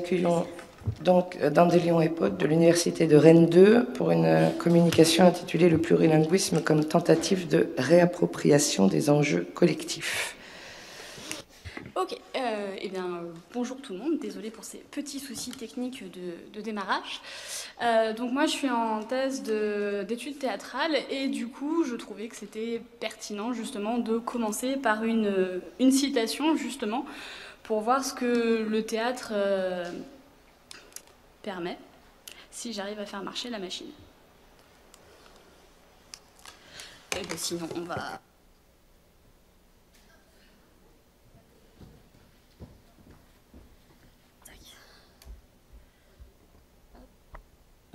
accueillons donc Dandelion et Pod de l'Université de Rennes 2 pour une communication intitulée « Le plurilinguisme comme tentative de réappropriation des enjeux collectifs ». Ok, bonjour tout le monde, désolée pour ces petits soucis techniques de démarrage. Donc moi je suis en thèse d'études théâtrales et du coup je trouvais que c'était pertinent justement de commencer par une citation justement pour voir ce que le théâtre permet si j'arrive à faire marcher la machine. Et bien sinon on va...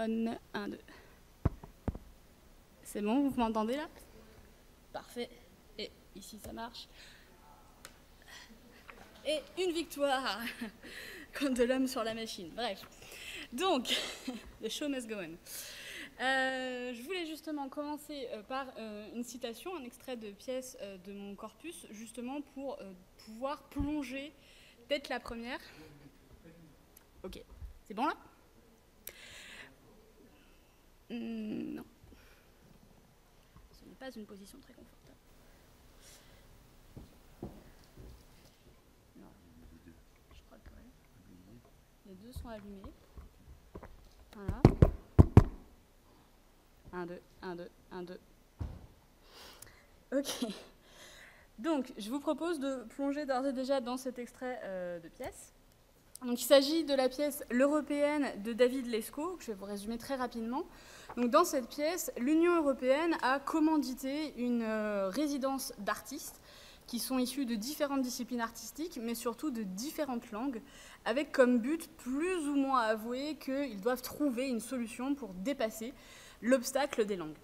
On, 1, 2. C'est bon, vous m'entendez là? Parfait. Et ici ça marche. Et une victoire contre l'homme sur la machine. Bref. Donc, the show must go on. Je voulais justement commencer par une citation, un extrait de pièce de mon corpus, justement pour pouvoir plonger, peut-être la première. Ok, c'est bon là? Non. Ce n'est pas une position très confortable. Non. Je crois que ouais. Les deux sont allumés. Voilà. 1, 2, 1, 2, 1, 2. Ok. Donc, je vous propose de plonger d'ores et déjà dans cet extrait de pièce. Donc, il s'agit de la pièce L'Européenne de David Lescaut, que je vais vous résumer très rapidement. Donc, dans cette pièce, l'Union européenne a commandité une résidence d'artistes qui sont issus de différentes disciplines artistiques, mais surtout de différentes langues, avec comme but plus ou moins avoué qu'ils doivent trouver une solution pour dépasser l'obstacle des langues.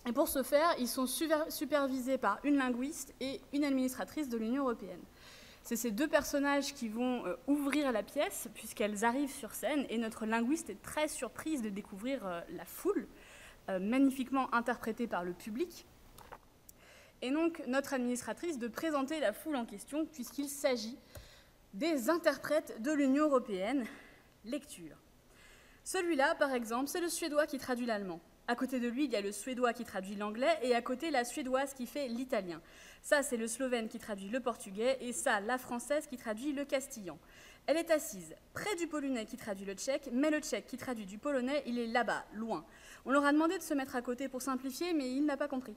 Et pour ce faire, ils sont supervisés par une linguiste et une administratrice de l'Union européenne. C'est ces deux personnages qui vont ouvrir la pièce, puisqu'elles arrivent sur scène, et notre linguiste est très surprise de découvrir la foule, magnifiquement interprétée par le public, et donc notre administratrice de présenter la foule en question, puisqu'il s'agit des interprètes de l'Union européenne. Lecture. Celui-là, par exemple, c'est le suédois qui traduit l'allemand. À côté de lui, il y a le suédois qui traduit l'anglais, et à côté, la suédoise qui fait l'italien. Ça, c'est le slovène qui traduit le portugais, et ça, la française qui traduit le castillan. Elle est assise près du polonais qui traduit le tchèque, mais le tchèque qui traduit du polonais, il est là-bas, loin. On leur a demandé de se mettre à côté pour simplifier, mais il n'a pas compris.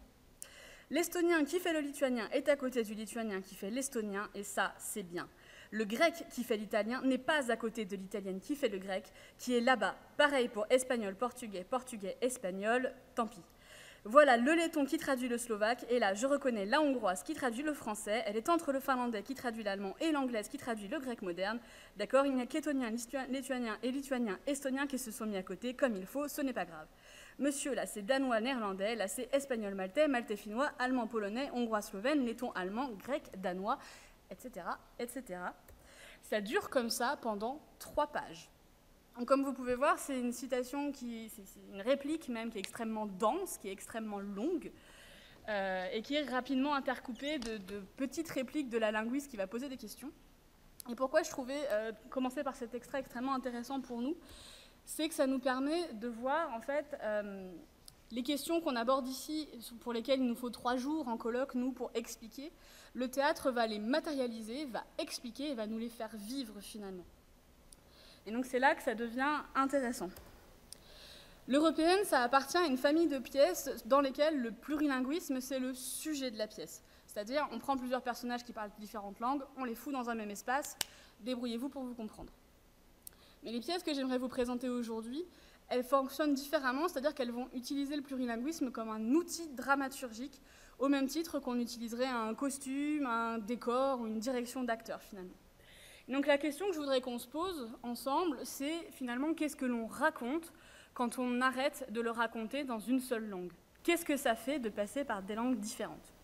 L'estonien qui fait le lituanien est à côté du lituanien qui fait l'estonien, et ça, c'est bien. Le grec qui fait l'italien n'est pas à côté de l'italienne qui fait le grec, qui est là-bas. Pareil pour espagnol, portugais, portugais, espagnol, tant pis. Voilà le letton qui traduit le slovaque, et là, je reconnais la hongroise qui traduit le français. Elle est entre le finlandais qui traduit l'allemand et l'anglaise qui traduit le grec moderne. D'accord, il n'y a qu'estonien, lituanien et lituanien, estonien qui se sont mis à côté comme il faut, ce n'est pas grave. Monsieur, là, c'est danois, néerlandais, là, c'est espagnol, maltais, maltais, finnois, allemand, polonais, hongrois, slovène, letton, allemand, grec, danois, etc., etc. Ça dure comme ça pendant 3 pages. Donc, comme vous pouvez voir, c'est une citation, c'est une réplique même qui est extrêmement dense, qui est extrêmement longue, et qui est rapidement intercoupée de petites répliques de la linguiste qui va poser des questions. Et pourquoi je trouvais commencer par cet extrait extrêmement intéressant pour nous, c'est que ça nous permet de voir en fait les questions qu'on aborde ici, pour lesquelles il nous faut 3 jours en colloque, nous, pour expliquer. Le théâtre va les matérialiser, va expliquer et va nous les faire vivre finalement. Et donc c'est là que ça devient intéressant. L'européenne, ça appartient à une famille de pièces dans lesquelles le plurilinguisme, c'est le sujet de la pièce. C'est-à-dire, on prend plusieurs personnages qui parlent différentes langues, on les fout dans un même espace, débrouillez-vous pour vous comprendre. Mais les pièces que j'aimerais vous présenter aujourd'hui, elles fonctionnent différemment, c'est-à-dire qu'elles vont utiliser le plurilinguisme comme un outil dramaturgique, au même titre qu'on utiliserait un costume, un décor ou une direction d'acteur, finalement. Donc la question que je voudrais qu'on se pose ensemble, c'est finalement qu'est-ce que l'on raconte quand on arrête de le raconter dans une seule langue? Qu'est-ce que ça fait de passer par des langues différentes?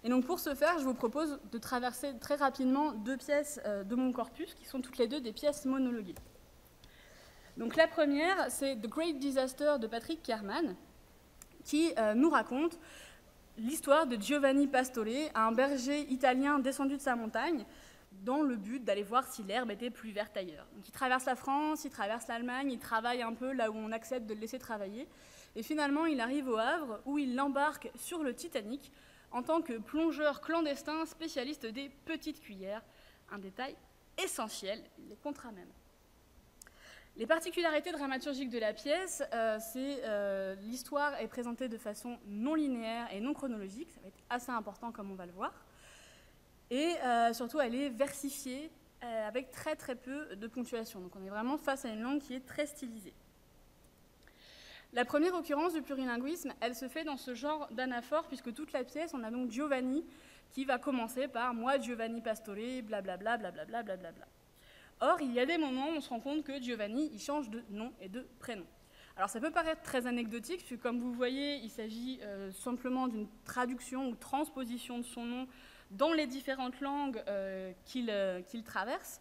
Et donc pour ce faire, je vous propose de traverser très rapidement 2 pièces de mon corpus, qui sont toutes les 2 des pièces monologuées. Donc la première, c'est The Great Disaster de Patrick Kerman, qui nous raconte l'histoire de Giovanni Pastore, un berger italien descendu de sa montagne, dans le but d'aller voir si l'herbe était plus verte ailleurs. Donc il traverse la France, il traverse l'Allemagne, il travaille un peu là où on accepte de le laisser travailler, et finalement il arrive au Havre où il embarque sur le Titanic en tant que plongeur clandestin spécialiste des petites cuillères, un détail essentiel, il les comptera même. Les particularités dramaturgiques de la pièce, l'histoire est présentée de façon non linéaire et non chronologique, ça va être assez important comme on va le voir, et surtout elle est versifiée avec très très peu de ponctuation, donc on est vraiment face à une langue qui est très stylisée. La première occurrence du plurilinguisme, elle se fait dans ce genre d'anaphore, puisque toute la pièce, on a donc Giovanni qui va commencer par « moi, Giovanni Pastore, blablabla, blablabla, blablabla ». Or, il y a des moments où on se rend compte que Giovanni, il change de nom et de prénom. Alors, ça peut paraître très anecdotique, puisque comme vous voyez, il s'agit simplement d'une traduction ou transposition de son nom dans les différentes langues qu'il traverse.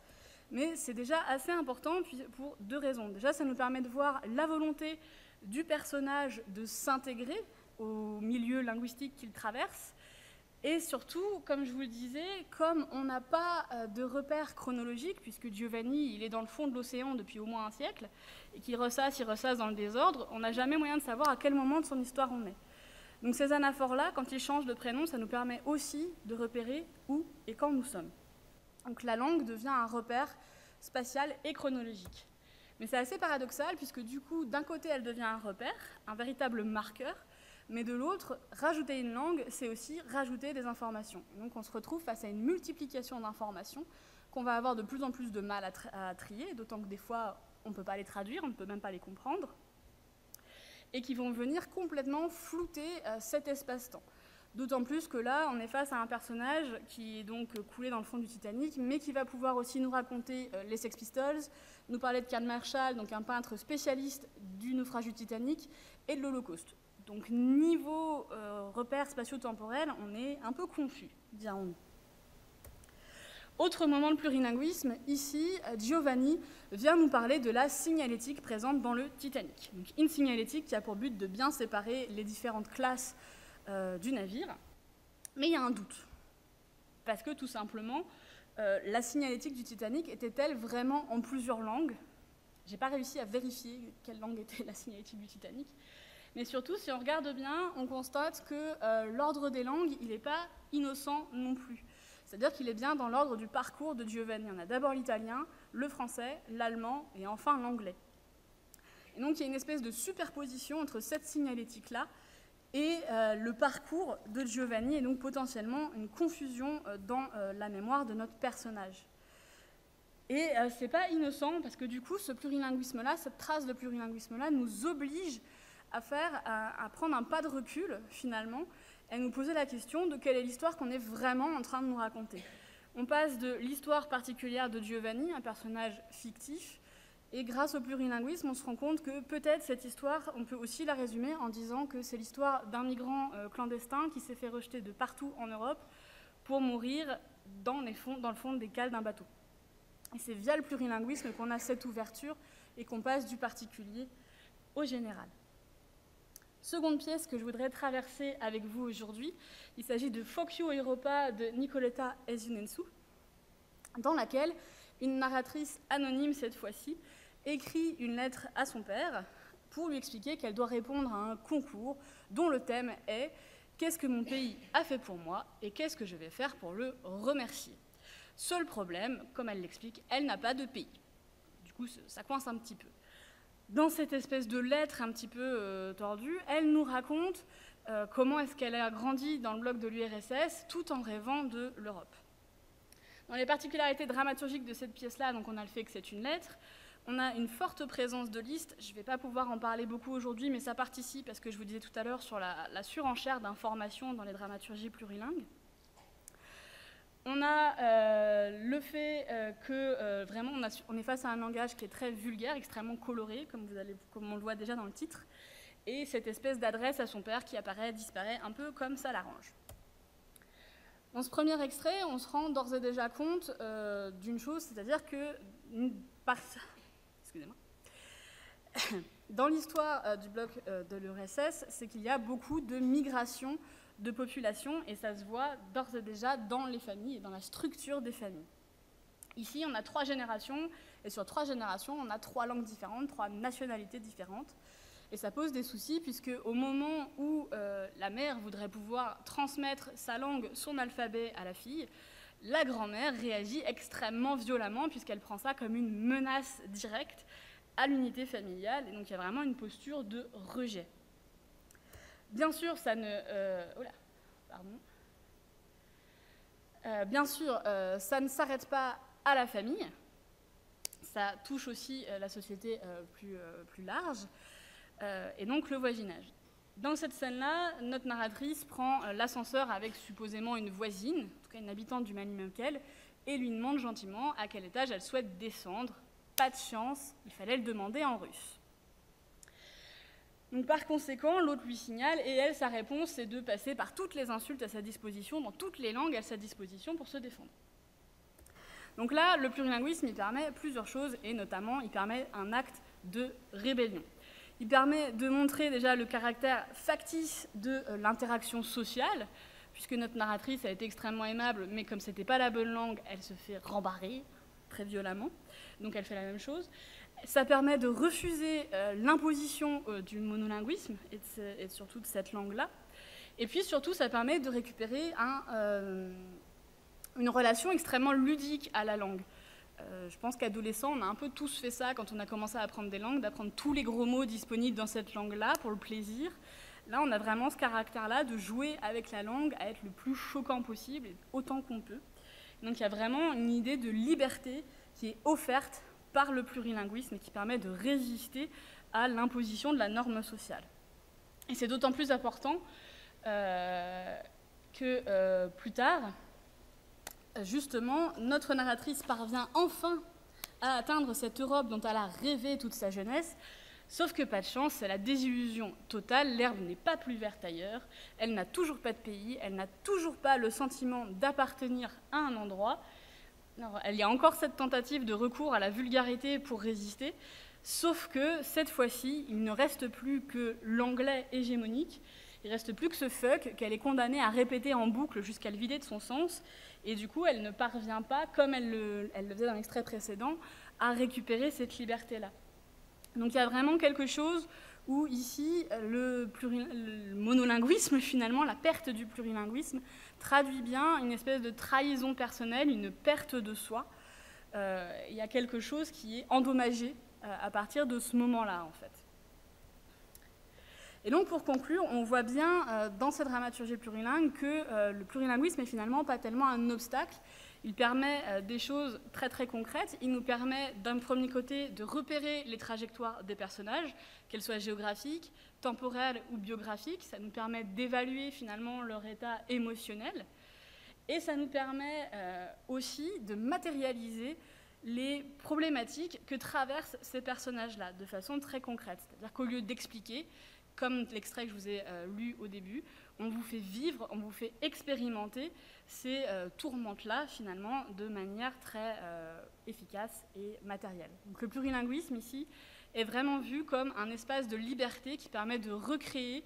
Mais c'est déjà assez important pour deux raisons. Déjà, ça nous permet de voir la volonté du personnage de s'intégrer au milieu linguistique qu'il traverse. Et surtout, comme je vous le disais, comme on n'a pas de repères chronologiques, puisque Giovanni il est dans le fond de l'océan depuis au moins un siècle, et qu'il ressasse dans le désordre, on n'a jamais moyen de savoir à quel moment de son histoire on est. Donc ces anaphores-là, quand il change de prénom, ça nous permet aussi de repérer où et quand nous sommes. Donc la langue devient un repère spatial et chronologique. Mais c'est assez paradoxal, puisque du coup, d'un côté, elle devient un repère, un véritable marqueur, mais de l'autre, rajouter une langue, c'est aussi rajouter des informations. Et donc on se retrouve face à une multiplication d'informations qu'on va avoir de plus en plus de mal à trier, d'autant que des fois, on ne peut pas les traduire, on ne peut même pas les comprendre, et qui vont venir complètement flouter cet espace-temps. D'autant plus que là, on est face à un personnage qui est donc coulé dans le fond du Titanic, mais qui va pouvoir aussi nous raconter les Sex Pistols, nous parler de Karl Marshall, donc un peintre spécialiste du naufrage du Titanic et de l'Holocauste. Donc niveau repères spatio-temporels, on est un peu confus, dirons-nous. Autre moment de plurilinguisme, ici, Giovanni vient nous parler de la signalétique présente dans le Titanic. Donc une signalétique qui a pour but de bien séparer les différentes classes du navire, mais il y a un doute, parce que tout simplement, la signalétique du Titanic était-elle vraiment en plusieurs langues? J'ai pas réussi à vérifier quelle langue était la signalétique du Titanic, mais surtout, si on regarde bien, on constate que l'ordre des langues, il n'est pas innocent non plus. C'est-à-dire qu'il est bien dans l'ordre du parcours de Giovanni. On a d'abord l'italien, le français, l'allemand et enfin l'anglais. Et donc il y a une espèce de superposition entre cette signalétique-là et le parcours de Giovanni, et donc potentiellement une confusion dans la mémoire de notre personnage. Et c'est pas innocent, parce que du coup, ce plurilinguisme-là, cette trace de plurilinguisme-là, nous oblige à prendre un pas de recul, finalement, et à nous poser la question de quelle est l'histoire qu'on est vraiment en train de nous raconter. On passe de l'histoire particulière de Giovanni, un personnage fictif, et grâce au plurilinguisme, on se rend compte que peut-être cette histoire, on peut aussi la résumer en disant que c'est l'histoire d'un migrant clandestin qui s'est fait rejeter de partout en Europe pour mourir dans le fond des cales d'un bateau. Et c'est via le plurilinguisme qu'on a cette ouverture et qu'on passe du particulier au général. Seconde pièce que je voudrais traverser avec vous aujourd'hui, il s'agit de Focchio Europa de Nicoletta Esunensu, dans laquelle une narratrice anonyme cette fois-ci écrit une lettre à son père pour lui expliquer qu'elle doit répondre à un concours dont le thème est « Qu'est-ce que mon pays a fait pour moi et qu'est-ce que je vais faire pour le remercier ?» Seul problème, comme elle l'explique, elle n'a pas de pays. Du coup, ça coince un petit peu. Dans cette espèce de lettre un petit peu tordue, elle nous raconte comment est-ce qu'elle a grandi dans le bloc de l'URSS tout en rêvant de l'Europe. Dans les particularités dramaturgiques de cette pièce-là, donc on a le fait que c'est une lettre, on a une forte présence de listes. Je ne vais pas pouvoir en parler beaucoup aujourd'hui, mais ça participe, parce que je vous disais tout à l'heure, sur la surenchère d'informations dans les dramaturgies plurilingues. On a le fait que vraiment on est face à un langage qui est très vulgaire, extrêmement coloré, comme on le voit déjà dans le titre, et cette espèce d'adresse à son père qui apparaît, disparaît, un peu comme ça l'arrange. Dans ce premier extrait, on se rend d'ores et déjà compte d'une chose, c'est-à-dire que, excusez-moi, dans l'histoire du bloc de l'URSS, c'est qu'il y a beaucoup de migration de population, et ça se voit d'ores et déjà dans les familles et dans la structure des familles. Ici, on a 3 générations, et sur 3 générations, on a 3 langues différentes, 3 nationalités différentes. Et ça pose des soucis, puisque au moment où la mère voudrait pouvoir transmettre sa langue, son alphabet à la fille, la grand-mère réagit extrêmement violemment, puisqu'elle prend ça comme une menace directe à l'unité familiale, et donc il y a vraiment une posture de rejet. Bien sûr, ça ne... bien sûr, ça ne s'arrête pas à la famille, ça touche aussi la société plus large, et donc le voisinage. Dans cette scène-là, notre narratrice prend l'ascenseur avec supposément une voisine, en tout cas une habitante du même immeuble qu'elle, et lui demande gentiment à quel étage elle souhaite descendre. Pas de chance, il fallait le demander en russe. Donc par conséquent, l'autre lui signale, et elle, sa réponse, c'est de passer par toutes les insultes à sa disposition, dans toutes les langues à sa disposition pour se défendre. Donc là, le plurilinguisme, il permet plusieurs choses, et notamment, il permet un acte de rébellion. Il permet de montrer déjà le caractère factice de l'interaction sociale, puisque notre narratrice a été extrêmement aimable, mais comme ce n'était pas la bonne langue, elle se fait rembarrer très violemment, donc elle fait la même chose. Ça permet de refuser l'imposition du monolinguisme et surtout de cette langue-là. Et puis surtout, ça permet de récupérer une relation extrêmement ludique à la langue. Je pense qu'adolescents, on a un peu tous fait ça quand on a commencé à apprendre des langues, d'apprendre tous les gros mots disponibles dans cette langue-là pour le plaisir. Là, on a vraiment ce caractère-là de jouer avec la langue, à être le plus choquant possible, et autant qu'on peut. Donc il y a vraiment une idée de liberté qui est offerte par le plurilinguisme et qui permet de résister à l'imposition de la norme sociale. Et c'est d'autant plus important que plus tard, justement, notre narratrice parvient enfin à atteindre cette Europe dont elle a rêvé toute sa jeunesse, sauf que pas de chance, c'est la désillusion totale, l'herbe n'est pas plus verte ailleurs, elle n'a toujours pas de pays, elle n'a toujours pas le sentiment d'appartenir à un endroit. Alors, il y a encore cette tentative de recours à la vulgarité pour résister, sauf que cette fois-ci, il ne reste plus que l'anglais hégémonique, il ne reste plus que ce fuck qu'elle est condamnée à répéter en boucle jusqu'à le vider de son sens, et du coup, elle ne parvient pas, comme elle le faisait dans l'extrait précédent, à récupérer cette liberté-là. Donc il y a vraiment quelque chose où ici, le monolinguisme, finalement, la perte du plurilinguisme, traduit bien une espèce de trahison personnelle, une perte de soi. Il y a quelque chose qui est endommagé à partir de ce moment-là, en fait. Et donc, pour conclure, on voit bien dans cette dramaturgie plurilingue que le plurilinguisme n'est finalement pas tellement un obstacle. Il permet des choses très très concrètes. Il nous permet d'un premier côté de repérer les trajectoires des personnages, qu'elles soient géographiques, temporelles ou biographiques. Ça nous permet d'évaluer finalement leur état émotionnel. Et ça nous permet aussi de matérialiser les problématiques que traversent ces personnages-là de façon très concrète. C'est-à-dire qu'au lieu d'expliquer, comme l'extrait que je vous ai lu au début, on vous fait vivre, on vous fait expérimenter ces tourmentes-là, finalement, de manière très efficace et matérielle. Donc le plurilinguisme, ici, est vraiment vu comme un espace de liberté qui permet de recréer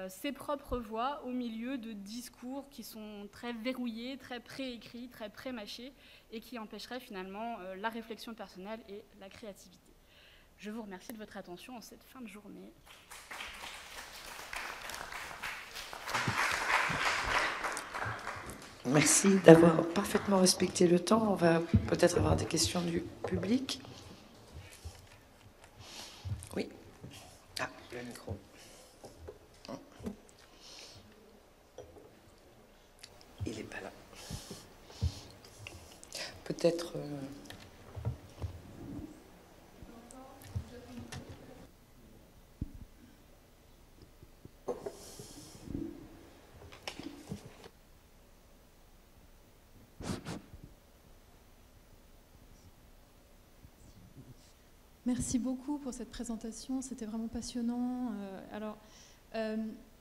ses propres voix au milieu de discours qui sont très verrouillés, très préécrits, très prémâchés, et qui empêcheraient finalement la réflexion personnelle et la créativité. Je vous remercie de votre attention en cette fin de journée. Merci d'avoir parfaitement respecté le temps. On va peut-être avoir des questions du public. Oui. Ah, le micro. Il n'est pas là. Peut-être... Merci beaucoup pour cette présentation, c'était vraiment passionnant.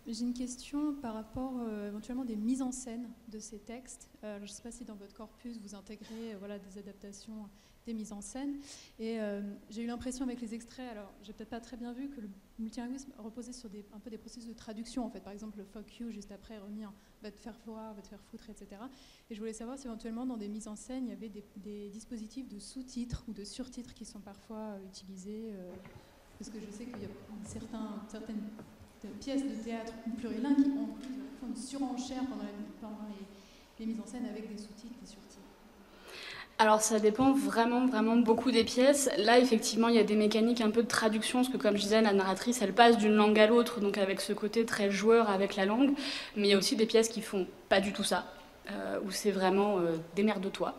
J'ai une question par rapport éventuellement des mises en scène de ces textes. Je ne sais pas si dans votre corpus vous intégrez des adaptations des mises en scène. Et j'ai eu l'impression avec les extraits, alors j'ai peut-être pas très bien vu, que le multilinguisme reposait sur un peu des processus de traduction en fait. Par exemple, le fuck you juste après remis en va te faire voir, va te faire foutre, etc. Et je voulais savoir si éventuellement dans des mises en scène il y avait des dispositifs de sous-titres ou de surtitres qui sont parfois utilisés. Parce que je sais qu'il y a certaines pièces de théâtre plurilingues qui font une surenchère pendant les mises en scène avec des sous-titres, des surtitres. Alors ça dépend vraiment, vraiment beaucoup des pièces. Là, effectivement, il y a des mécaniques un peu de traduction, parce que comme je disais, la narratrice, elle passe d'une langue à l'autre, donc avec ce côté très joueur avec la langue. Mais il y a aussi des pièces qui font pas du tout ça, où c'est vraiment démerde-toi.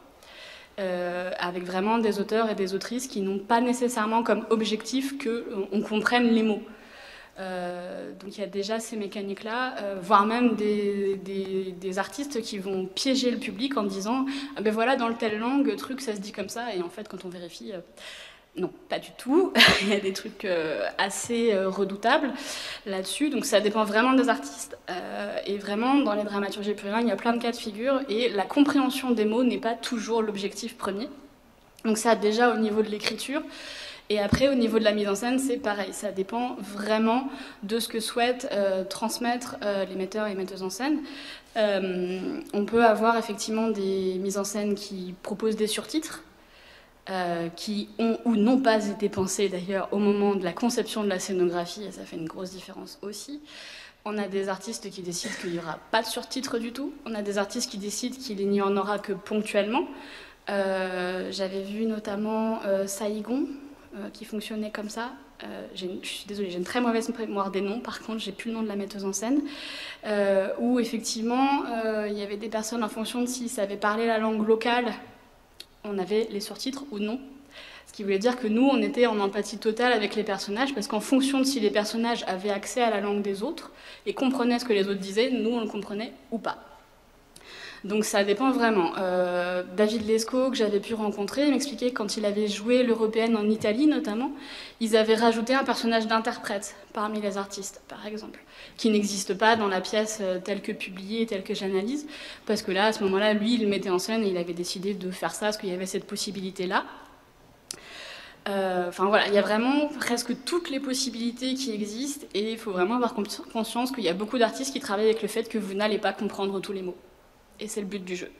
Avec vraiment des auteurs et des autrices qui n'ont pas nécessairement comme objectif qu'on comprenne les mots. Donc il y a déjà ces mécaniques-là, voire même des artistes qui vont piéger le public en disant ah ben voilà, dans telle langue, truc, ça se dit comme ça, et en fait, quand on vérifie, non, pas du tout. Il y a des trucs assez redoutables là-dessus, donc ça dépend vraiment des artistes. Et vraiment, dans les dramaturgies plurilingues, il y a plein de cas de figure, et la compréhension des mots n'est pas toujours l'objectif premier. Donc ça, déjà au niveau de l'écriture. Et après, au niveau de la mise en scène, c'est pareil. Ça dépend vraiment de ce que souhaitent transmettre les metteurs et metteuses en scène. On peut avoir effectivement des mises en scène qui proposent des surtitres, qui ont ou n'ont pas été pensés d'ailleurs au moment de la conception de la scénographie, et ça fait une grosse différence aussi. On a des artistes qui décident qu'il n'y aura pas de surtitres du tout. On a des artistes qui décident qu'il n'y en aura que ponctuellement. J'avais vu notamment Saigon, qui fonctionnait comme ça. Je suis désolée, j'ai une très mauvaise mémoire des noms, par contre j'ai plus le nom de la metteuse en scène, où effectivement il y avait des personnes en fonction de s'ils savaient parler la langue locale, on avait les surtitres ou non. Ce qui voulait dire que nous, on était en empathie totale avec les personnages, parce qu'en fonction de si les personnages avaient accès à la langue des autres et comprenaient ce que les autres disaient, nous on le comprenait ou pas. Donc ça dépend vraiment. David Lescaut, que j'avais pu rencontrer, m'expliquait que quand il avait joué l'Européenne en Italie notamment, ils avaient rajouté un personnage d'interprète parmi les artistes, par exemple, qui n'existe pas dans la pièce telle que publiée, telle que j'analyse, parce que là, à ce moment-là, lui, il le mettait en scène et il avait décidé de faire ça, parce qu'il y avait cette possibilité-là. Enfin voilà, il y a vraiment presque toutes les possibilités qui existent, et il faut vraiment avoir conscience qu'il y a beaucoup d'artistes qui travaillent avec le fait que vous n'allez pas comprendre tous les mots. Et c'est le but du jeu.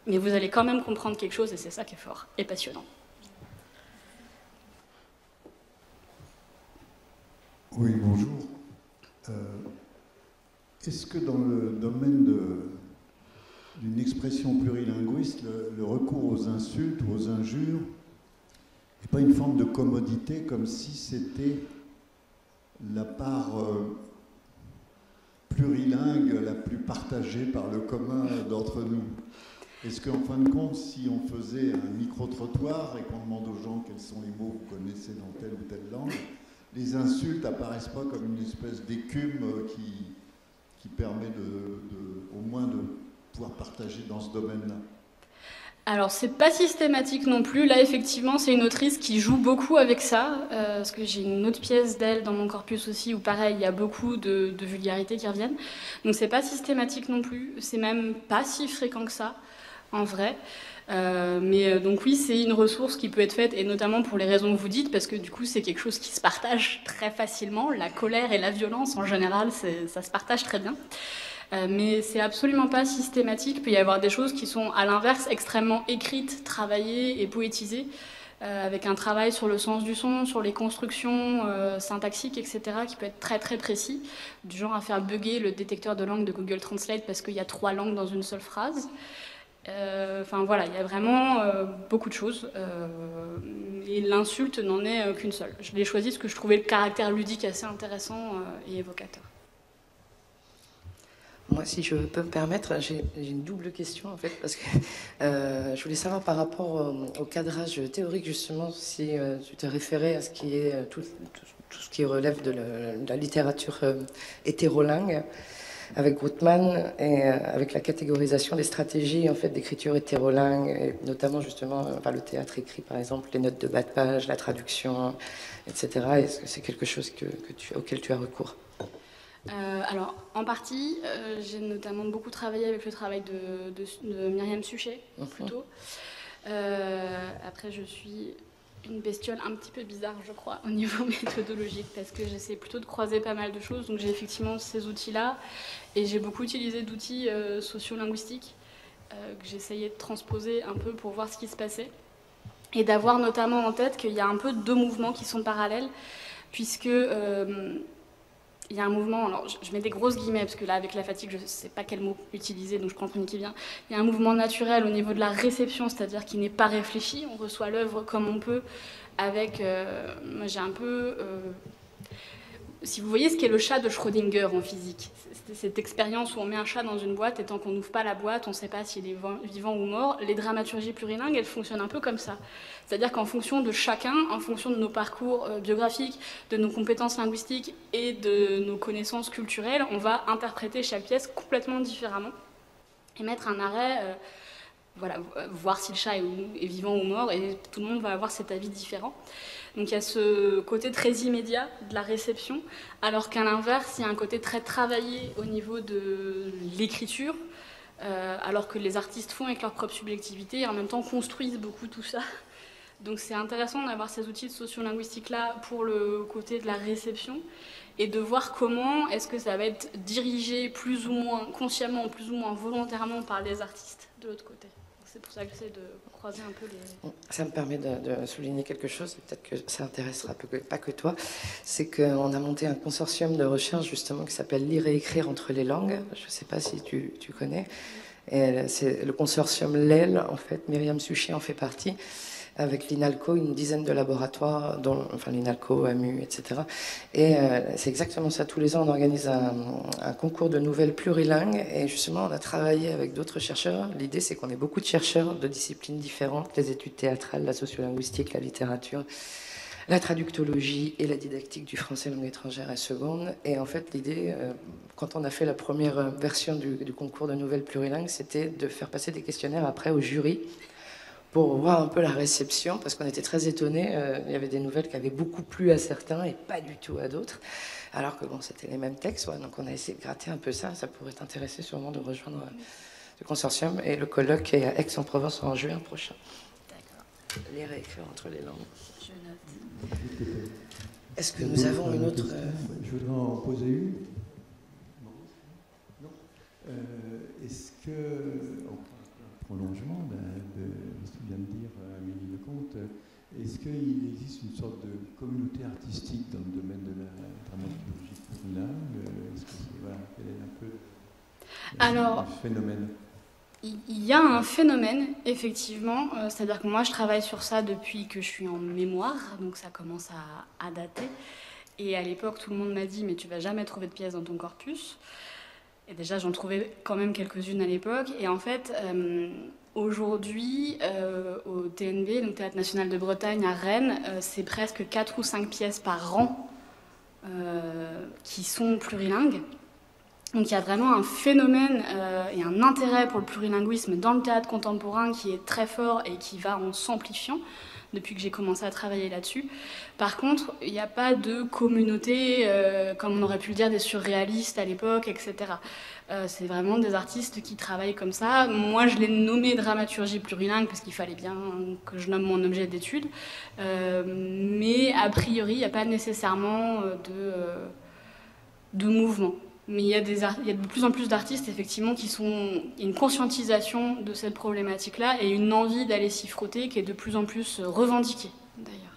Mais vous allez quand même comprendre quelque chose, et c'est ça qui est fort et passionnant. Oui, bonjour. Est-ce que dans le domaine d'une expression plurilinguiste, le recours aux insultes ou aux injures n'est pas une forme de commodité, comme si c'était la part plurilingue la plus partagée par le commun d'entre nous? Est-ce qu'en fin de compte, si on faisait un micro-trottoir et qu'on demande aux gens quels sont les mots que vous connaissez dans telle ou telle langue, les insultes apparaissent pas comme une espèce d'écume qui permet au moins de pouvoir partager dans ce domaine-là? Alors, c'est pas systématique non plus. Là, effectivement, c'est une autrice qui joue beaucoup avec ça, parce que j'ai une autre pièce d'elle dans mon corpus aussi, où pareil, il y a beaucoup de vulgarités qui reviennent. Donc, c'est pas systématique non plus. C'est même pas si fréquent que ça, en vrai. Donc oui, c'est une ressource qui peut être faite, et notamment pour les raisons que vous dites, parce que du coup, c'est quelque chose qui se partage très facilement. La colère et la violence, en général, ça se partage très bien. Mais c'est absolument pas systématique. Il peut y avoir des choses qui sont, à l'inverse, extrêmement écrites, travaillées et poétisées, avec un travail sur le sens du son, sur les constructions syntaxiques, etc., qui peut être très très précis, du genre à faire bugger le détecteur de langue de Google Translate parce qu'il y a 3 langues dans une seule phrase. Enfin voilà, il y a vraiment beaucoup de choses, et l'insulte n'en est qu'une seule. Je l'ai choisie parce que je trouvais le caractère ludique assez intéressant et évocateur. Moi, si je peux me permettre, j'ai une double question en fait, parce que je voulais savoir par rapport au cadrage théorique justement, si tu te référais à ce qui est tout ce qui relève de la littérature hétérolingue, avec Grootman, et avec la catégorisation des stratégies en fait d'écriture hétérolingue, et notamment justement le théâtre écrit par exemple, les notes de bas de page, la traduction, etc. Est-ce que c'est quelque chose auquel tu as recours? Alors, en partie, j'ai notamment beaucoup travaillé avec le travail de Myriam Suchet, plutôt. Après, je suis une bestiole un petit peu bizarre, je crois, au niveau méthodologique, parce que j'essaie plutôt de croiser pas mal de choses. Donc j'ai effectivement ces outils-là, et j'ai beaucoup utilisé d'outils sociolinguistiques que j'essayais de transposer un peu pour voir ce qui se passait, et d'avoir notamment en tête qu'il y a un peu deux mouvements qui sont parallèles, puisque il y a un mouvement, alors je mets des grosses guillemets, parce que là, avec la fatigue, je ne sais pas quel mot utiliser, donc je prends le premier qui vient. Il y a un mouvement naturel au niveau de la réception, c'est-à-dire qui n'est pas réfléchi. On reçoit l'œuvre comme on peut, avec... moi, j'ai un peu... si vous voyez ce qu'est le chat de Schrödinger en physique, c'est cette expérience où on met un chat dans une boîte, et tant qu'on n'ouvre pas la boîte, on ne sait pas s'il est vivant ou mort. Les dramaturgies plurilingues, elles fonctionnent un peu comme ça. C'est-à-dire qu'en fonction de chacun, en fonction de nos parcours biographiques, de nos compétences linguistiques et de nos connaissances culturelles, on va interpréter chaque pièce complètement différemment et mettre un arrêt, voilà, voir si le chat est vivant ou mort, et tout le monde va avoir cet avis différent. Donc il y a ce côté très immédiat de la réception, alors qu'à l'inverse, il y a un côté très travaillé au niveau de l'écriture, alors que les artistes font avec leur propre subjectivité et en même temps construisent beaucoup tout ça. Donc c'est intéressant d'avoir ces outils de sociolinguistique-là pour le côté de la réception, et de voir comment est-ce que ça va être dirigé plus ou moins consciemment, plus ou moins volontairement par les artistes de l'autre côté. C'est pour ça que j'essaie de croiser un peu les... Ça me permet de souligner quelque chose, et peut-être que ça intéressera pas que toi. C'est qu'on a monté un consortium de recherche justement qui s'appelle Lire et écrire entre les langues. Je ne sais pas si tu connais. Et c'est le consortium LEL, en fait. Myriam Suchet en fait partie, avec l'INALCO, une dizaine de laboratoires, dont, enfin l'INALCO, AMU, etc. Et c'est exactement ça. Tous les ans, on organise un concours de nouvelles plurilingues. Et justement, on a travaillé avec d'autres chercheurs. L'idée, c'est qu'on ait beaucoup de chercheurs de disciplines différentes, les études théâtrales, la sociolinguistique, la littérature, la traductologie et la didactique du français langue étrangère et seconde. Et en fait, l'idée, quand on a fait la première version du concours de nouvelles plurilingues, c'était de faire passer des questionnaires après au jury, pour voir un peu la réception, parce qu'on était très étonnés. Il y avait des nouvelles qui avaient beaucoup plu à certains et pas du tout à d'autres, alors que bon, c'était les mêmes textes. Ouais, donc on a essayé de gratter un peu ça. Ça pourrait t'intéresser sûrement de rejoindre ce consortium. Et le colloque est à Aix-en-Provence en juin prochain. D'accord. Lire et écrire entre les langues. Je note. Est-ce que nous avons une autre... Je voudrais en poser une. Non. Est-ce que... prolongement de ce que vient de dire Amélie Lecomte, est-ce qu'il existe une sorte de communauté artistique dans le domaine de la dramaturgie plurilingue? Est-ce que c'est, voilà, quel est un peu le phénomène? Il y a un phénomène, effectivement, c'est-à-dire que moi je travaille sur ça depuis que je suis en mémoire, donc ça commence à dater, et à l'époque tout le monde m'a dit mais tu vas jamais trouver de pièces dans ton corpus. Et déjà, j'en trouvais quand même quelques-unes à l'époque. Et en fait, aujourd'hui, au TNB, donc Théâtre National de Bretagne à Rennes, c'est presque 4 ou 5 pièces par an qui sont plurilingues. Donc il y a vraiment un phénomène et un intérêt pour le plurilinguisme dans le théâtre contemporain qui est très fort et qui va en s'amplifiant depuis que j'ai commencé à travailler là-dessus. Par contre, il n'y a pas de communauté, comme on aurait pu le dire, des surréalistes à l'époque, etc. C'est vraiment des artistes qui travaillent comme ça. Moi, je l'ai nommé dramaturgie plurilingue parce qu'il fallait bien que je nomme mon objet d'étude. Mais a priori, il n'y a pas nécessairement de mouvement. Mais il y a de plus en plus d'artistes, effectivement, il y a une conscientisation de cette problématique-là et une envie d'aller s'y frotter qui est de plus en plus revendiquée, d'ailleurs.